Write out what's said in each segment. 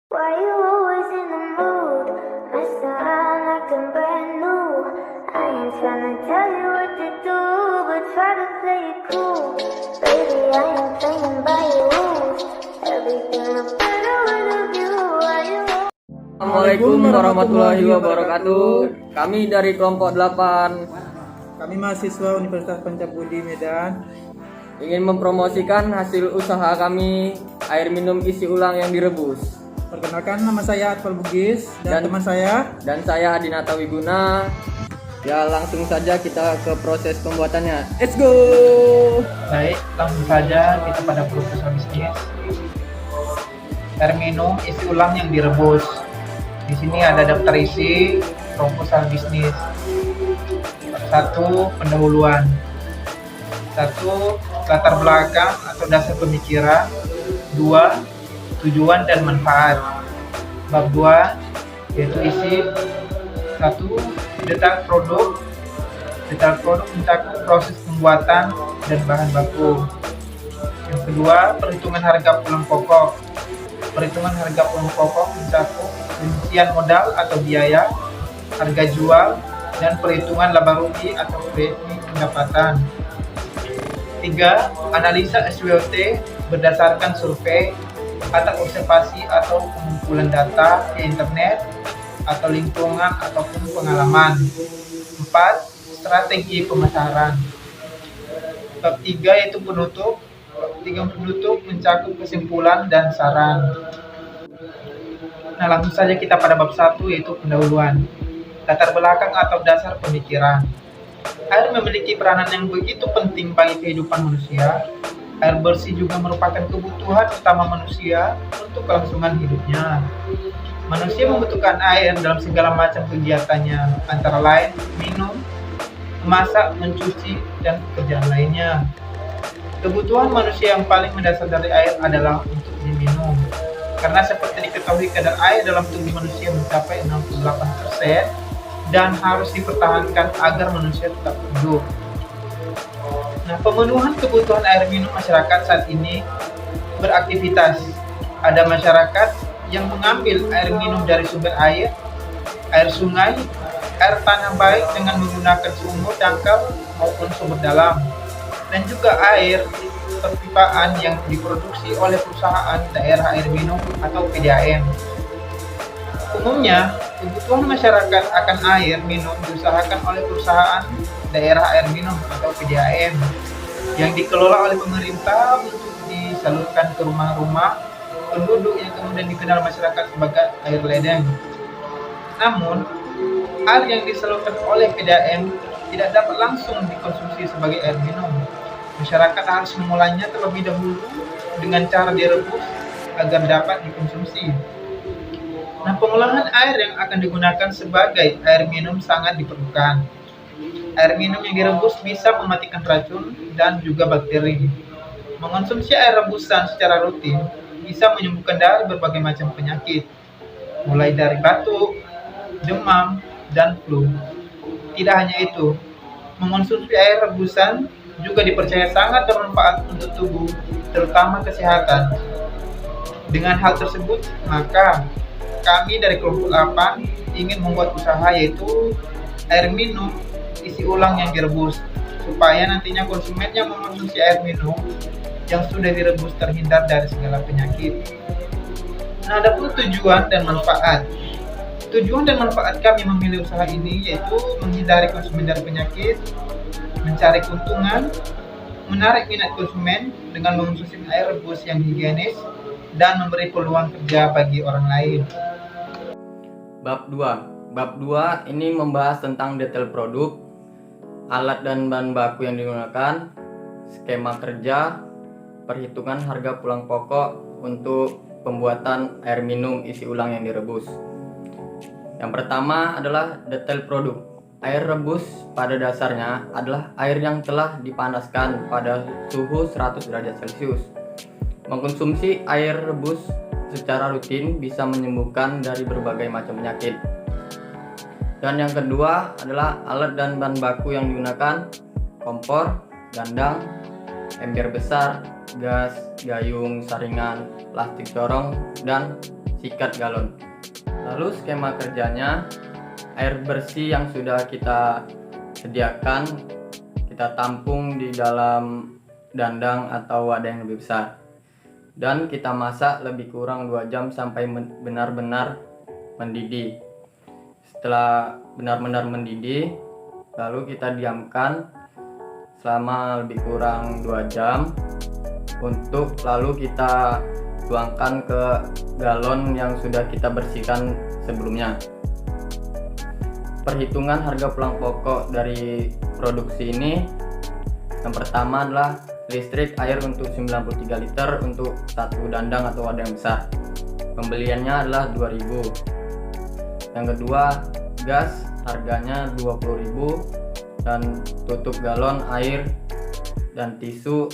Why you always in the mood? Mess around acting brand new. I ain't tryna tell you what to do, but try to play it cool. Baby, I ain't playing by your rules. Everything look better with a view. Why you Assalamualaikum warahmatullahi wabarakatuh. Kami dari kelompok 8 Kami mahasiswa Universitas Pancabudi Medan ingin mempromosikan hasil usaha kami, air minum isi ulang yang direbus. Perkenalkan, nama saya Atfal Bugis Dan- dan teman saya. Dan saya Hadinata Wiguna. Ya, langsung saja kita ke proses pembuatannya. Let's go. Baik, langsung saja kita pada proses bisnis. Air minum isi ulang yang direbus. Di sini ada daftar isi proposal bisnis. 1. Pendahuluan. 1. Latar belakang atau dasar pemikiran. 2. Tujuan dan manfaat. Bab 2 yaitu isi. 1. Detail produk. Detail produk mencakup proses pembuatan dan bahan baku. Yang kedua, perhitungan harga pulang pokok. Perhitungan harga pulang pokok mencakup rincian modal atau biaya, harga jual, dan perhitungan laba rugi atau premi pendapatan. 3. Analisa SWOT berdasarkan survei atau observasi atau pengumpulan data di internet atau lingkungan ataupun pengalaman. 4. Strategi pemasaran. Bab 3 yaitu penutup. Bab 3 penutup mencakup kesimpulan dan saran. Nah, langsung saja kita pada bab 1 yaitu pendahuluan. Latar belakang atau dasar pemikiran. Air memiliki peranan yang begitu penting bagi kehidupan manusia. Air bersih juga merupakan kebutuhan utama manusia untuk kelangsungan hidupnya. Manusia membutuhkan air dalam segala macam kegiatannya, antara lain minum, memasak, mencuci, dan pekerjaan lainnya. Kebutuhan manusia yang paling mendasar dari air adalah untuk diminum. Karena seperti diketahui kadar air dalam tubuh manusia mencapai 68% dan harus dipertahankan agar manusia tetap hidup. Nah, pemenuhan kebutuhan air minum masyarakat saat ini beraktivitas. Ada masyarakat yang mengambil air minum dari sumber air sungai, air tanah baik dengan menggunakan sumur dangkal maupun sumber dalam, dan juga air perpipaan yang diproduksi oleh perusahaan daerah air minum atau PDAM. Umumnya, kebutuhan masyarakat akan air minum diusahakan oleh perusahaan daerah air minum atau PDAM yang dikelola oleh pemerintah untuk disalurkan ke rumah-rumah penduduk yang kemudian dikenal masyarakat sebagai air ledeng. Namun, air yang disalurkan oleh PDAM tidak dapat langsung dikonsumsi sebagai air minum. Masyarakat harus memulainya terlebih dahulu dengan cara direbus agar dapat dikonsumsi. Nah, pengolahan air yang akan digunakan sebagai air minum sangat diperlukan. Air minum yang direbus bisa mematikan racun dan juga bakteri. Mengonsumsi air rebusan secara rutin bisa menyembuhkan dari berbagai macam penyakit, mulai dari batuk, demam, dan flu. Tidak hanya itu, mengonsumsi air rebusan juga dipercaya sangat bermanfaat untuk tubuh, terutama kesehatan. Dengan hal tersebut, maka kami dari kelompok 8 ingin membuat usaha yaitu air minum isi ulang yang direbus, supaya nantinya konsumen yang mengonsumsi air minum yang sudah direbus terhindar dari segala penyakit. Nah, adapun tujuan dan manfaat. Tujuan dan manfaat kami memilih usaha ini yaitu menghindari konsumen dari penyakit, mencari keuntungan, menarik minat konsumen dengan mengonsumsi air rebus yang higienis, dan memberi peluang kerja bagi orang lain. Bab 2. Bab 2 ini membahas tentang detail produk, alat dan bahan baku yang digunakan, skema kerja, perhitungan harga pulang pokok untuk pembuatan air minum isi ulang yang direbus. Yang pertama adalah detail produk. Air rebus pada dasarnya adalah air yang telah dipanaskan pada suhu 100 derajat Celcius. Mengkonsumsi air rebus secara rutin bisa menyembuhkan dari berbagai macam penyakit. Dan yang kedua adalah alat dan bahan baku yang digunakan, kompor, gandang, ember besar, gas, gayung, saringan, plastik corong, dan sikat galon. Lalu skema kerjanya, air bersih yang sudah kita sediakan kita tampung di dalam dandang atau wadah yang lebih besar, dan kita masak lebih kurang 2 jam sampai benar-benar mendidih. Setelah benar-benar mendidih, lalu kita diamkan selama lebih kurang 2 jam untuk lalu kita tuangkan ke galon yang sudah kita bersihkan sebelumnya. Perhitungan harga pulang pokok dari produksi ini, yang pertama adalah listrik air untuk 93 liter untuk satu dandang atau wadah yang besar, pembeliannya adalah 2.000. Yang kedua, gas harganya 20.000, dan tutup galon air dan tisu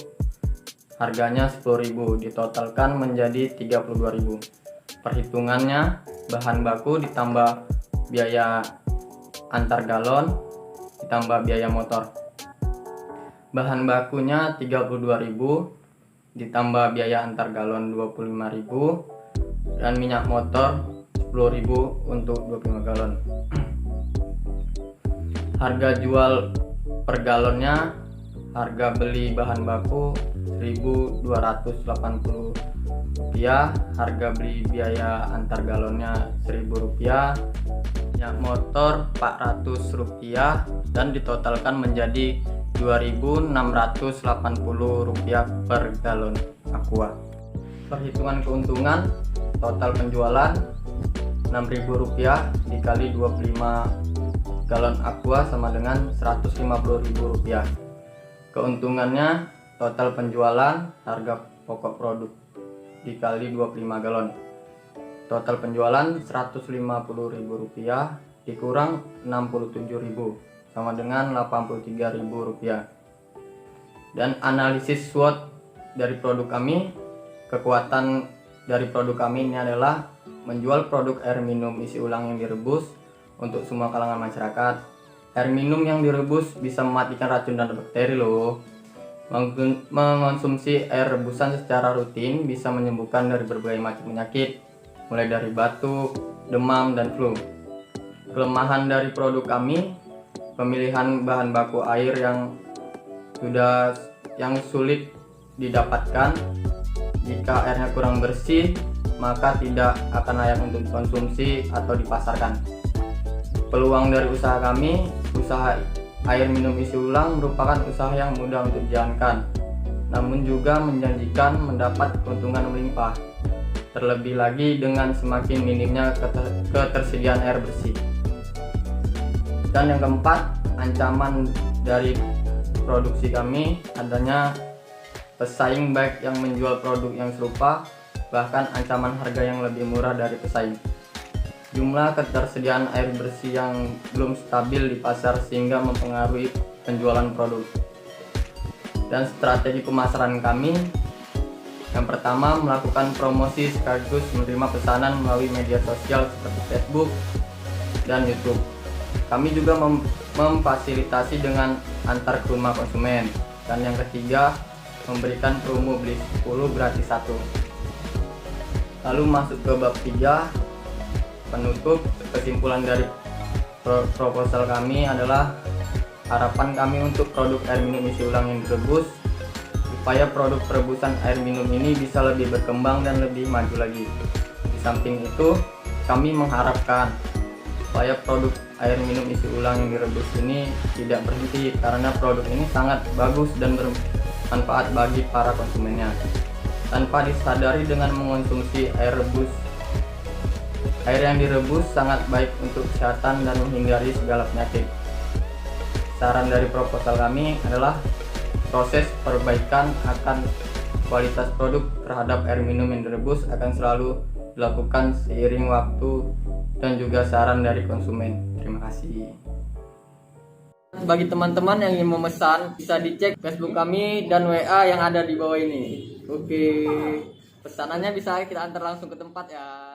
harganya 10.000, ditotalkan menjadi 32.000. Perhitungannya, bahan baku ditambah biaya antar galon ditambah biaya motor. Bahan bakunya 32.000 ditambah biaya antar galon 25.000, dan minyak motor 10.000 untuk 25 galon. Harga jual per galonnya, harga beli bahan baku Rp1.280, harga beli biaya antar galonnya Rp1.000, minyak motor Rp400, dan ditotalkan menjadi Rp2.680 per galon aqua. Perhitungan keuntungan, total penjualan Rp6.000 dikali 25 galon aqua sama dengan Rp150.000. Keuntungannya, total penjualan harga pokok produk dikali 25 galon, total penjualan Rp150.000 dikurang Rp67.000 sama dengan Rp83.000. Dan analisis SWOT dari produk kami, kekuatan dari produk kami ini adalah menjual produk air minum isi ulang yang direbus untuk semua kalangan masyarakat. Air minum yang direbus bisa mematikan racun dan bakteri loh. Mengonsumsi air rebusan secara rutin bisa menyembuhkan dari berbagai macam penyakit, mulai dari batuk, demam, dan flu. Kelemahan dari produk kami, pemilihan bahan baku air yang sulit didapatkan. Jika airnya kurang bersih, maka tidak akan layak untuk dikonsumsi atau dipasarkan. Peluang dari usaha kami, usaha air minum isi ulang merupakan usaha yang mudah untuk dijalankan, namun juga menjanjikan mendapat keuntungan melimpah, terlebih lagi dengan semakin minimnya ketersediaan air bersih. Dan yang keempat, ancaman dari produksi kami adanya pesaing baik yang menjual produk yang serupa, bahkan ancaman harga yang lebih murah dari pesaing. Jumlah ketersediaan air bersih yang belum stabil di pasar sehingga mempengaruhi penjualan produk. Dan strategi pemasaran kami, yang pertama melakukan promosi sekaligus menerima pesanan melalui media sosial seperti Facebook dan YouTube. Kami juga memfasilitasi dengan antar ke rumah konsumen. Dan yang ketiga, memberikan promo beli 10 gratis 1. Lalu masuk ke bab 3, penutup. Kesimpulan dari proposal kami adalah harapan kami untuk produk air minum isi ulang yang direbus, supaya produk perebusan air minum ini bisa lebih berkembang dan lebih maju lagi. Di samping itu, kami mengharapkan supaya produk air minum isi ulang yang direbus ini tidak berhenti, karena produk ini sangat bagus dan bermanfaat bagi para konsumennya. Tanpa disadari, dengan mengonsumsi air yang direbus sangat baik untuk kesehatan dan menghindari segala penyakit. Saran dari proposal kami adalah proses perbaikan akan kualitas produk terhadap air minum yang direbus akan selalu dilakukan seiring waktu dan juga saran dari konsumen. Terima kasih. Bagi teman-teman yang ingin memesan, bisa dicek Facebook kami dan WA yang ada di bawah ini. Oke, pesanannya bisa kita antar langsung ke tempat ya.